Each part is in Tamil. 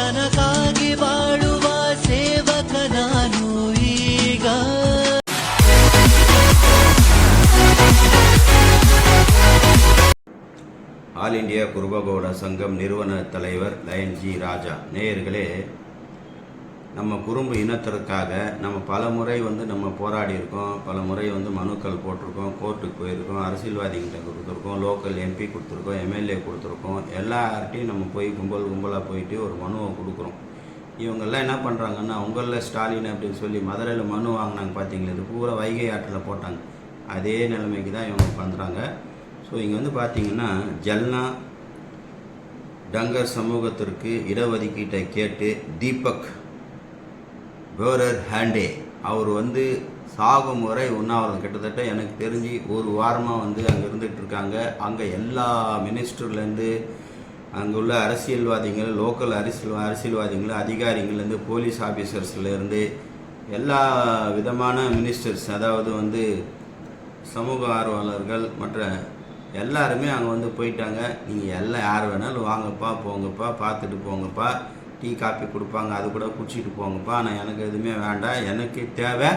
ನನಗಾಗಿ ಬಾಳುವ ಸೇವಕ ನಾನು ಈಗ. ஆல் இண்டியா குருபகவுட சங்கம் நிறுவன தலைவர் லயன் ஜி ராஜா. நேயர்களே, நம்ம குறும்பு இனத்திற்காக நம்ம பல முறை நம்ம போராடி இருக்கோம், பல முறை மனுக்கள் போட்டிருக்கோம், கோர்ட்டுக்கு போயிருக்கோம், அரசியல்வாதிகிட்ட கொடுத்துருக்கோம், லோக்கல் எம்பி கொடுத்துருக்கோம், எம்எல்ஏ கொடுத்துருக்கோம். எல்லார்ட்டையும் நம்ம போய் கும்பலாக போயிட்டு ஒரு மனுவை கொடுக்குறோம். இவங்கெல்லாம் என்ன பண்ணுறாங்கன்னா, உங்களில் ஸ்டாலின் அப்படின்னு சொல்லி மதுரையில் மனு வாங்கினாங்க பார்த்தீங்களா, இது பூரா வைகை ஆற்றில் போட்டாங்க. அதே நிலைமைக்கு தான் இவங்க பண்ணுறாங்க. ஸோ இங்கே பார்த்தீங்கன்னா, ஜல்னா டங்கர் சமூகத்திற்கு இடஒதுக்கீட்டை கேட்டு தீபக் பேரர் ஹேண்டே அவர் சாகும் வரை உண்ணாவிரதம், கிட்டத்தட்ட எனக்கு தெரிஞ்சு ஒரு வாரமாக அங்கே இருந்துகிட்டு இருக்காங்க. அங்கே எல்லா மினிஸ்டர்லேருந்து அங்கே உள்ள அரசியல்வாதிகள், லோக்கல் அரசியல்வாதிகள், அதிகாரிகள்லேருந்து, போலீஸ் ஆஃபீஸர்ஸ்லேருந்து எல்லா விதமான மினிஸ்டர்ஸ், அதாவது சமூக ஆர்வலர்கள் மற்ற எல்லாருமே அங்கே போயிட்டாங்க. நீங்கள் எல்லாம் யார் வேணாலும் வாங்கப்பா, போங்கப்பா, பார்த்துட்டு போங்கப்பா, டீ காப்பி கொடுப்பாங்க, அது கூட குடிச்சிட்டு போங்கப்பா, ஆனால் எனக்கு எதுவுமே வேண்டாம், எனக்கு தேவை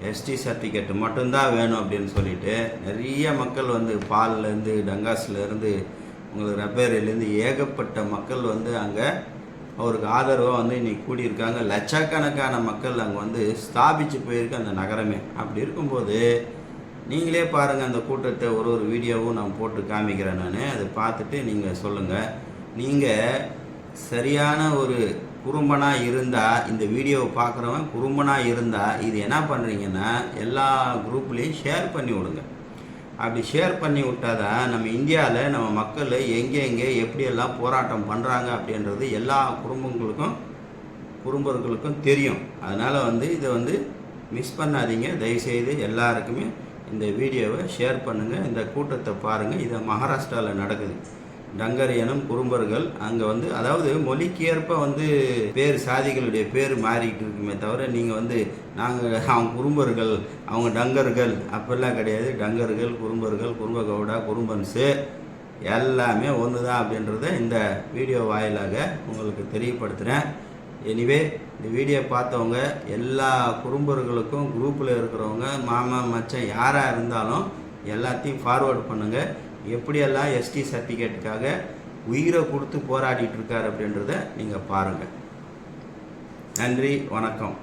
எஸ்டி சர்டிஃபிகேட் மட்டும்தான் வேணும் அப்படின்னு சொல்லிட்டு நிறைய மக்கள் பால்லேருந்து டங்காஸ்லேருந்து உங்களுக்கு ரப்பேரிலேருந்து ஏகப்பட்ட மக்கள் அங்கே அவருக்கு ஆதரவாக இன்றைக்கி கூடியிருக்காங்க. லட்சக்கணக்கான மக்கள் அங்கே ஸ்தாபித்து போயிருக்கு அந்த நகரமே. அப்படி இருக்கும்போது நீங்களே பாருங்கள், அந்த கூட்டத்தை ஒரு வீடியோவும் நான் போட்டு காமிக்கிறேன். நான் அதை பார்த்துட்டு நீங்கள் சொல்லுங்கள். நீங்கள் சரியான ஒரு குறும்பனாக இருந்தால், இந்த வீடியோவை பார்க்குறவன் குறும்பனாக இருந்தால் இது என்ன பண்ணுறீங்கன்னா, எல்லா குரூப்லேயும் ஷேர் பண்ணி விடுங்க. அப்படி ஷேர் பண்ணி விட்டால் தான் நம்ம இந்தியாவில் நம்ம மக்கள் எங்கே எப்படியெல்லாம் போராட்டம் பண்ணுறாங்க அப்படின்றது எல்லா குறும்பர்களுக்கும் தெரியும். அதனால் இதை மிஸ் பண்ணாதீங்க. தயவுசெய்து எல்லாருக்குமே இந்த வீடியோவை ஷேர் பண்ணுங்கள். இந்த கூட்டத்தை பாருங்கள். இது மகாராஷ்டிராவில் நடக்குது. டங்கர் இனம் குறும்பர்கள் அங்கே அதாவது மொழிக்கு ஏற்ப பேர் சாதிகளுடைய பேர் மாறிக்கிட்டு இருக்குமே தவிர, நீங்கள் நாங்கள் அவங்க குறும்பர்கள், அவங்க டங்கர்கள் அப்படிலாம் கிடையாது. டங்கர்கள், குறும்பர்கள், குறும்பகவுடா, குறும்பன்ஸு எல்லாமே ஒன்று தான் அப்படின்றத இந்த வீடியோ வாயிலாக உங்களுக்கு தெரியப்படுத்துகிறேன். எனிவே, இந்த வீடியோ பார்த்தவங்க எல்லா குறும்பர்களுக்கும், குரூப்பில் இருக்கிறவங்க, மாமா மச்சான் யாராக இருந்தாலும் எல்லாத்தையும் ஃபார்வேர்டு பண்ணுங்கள். எப்படியெல்லாம் எஸ்டி சர்டிஃபிகேட்டுக்காக உயிரை கொடுத்து போராடிட்டு இருக்கார் அப்படின்றத நீங்கள் பாருங்கள். நன்றி, வணக்கம்.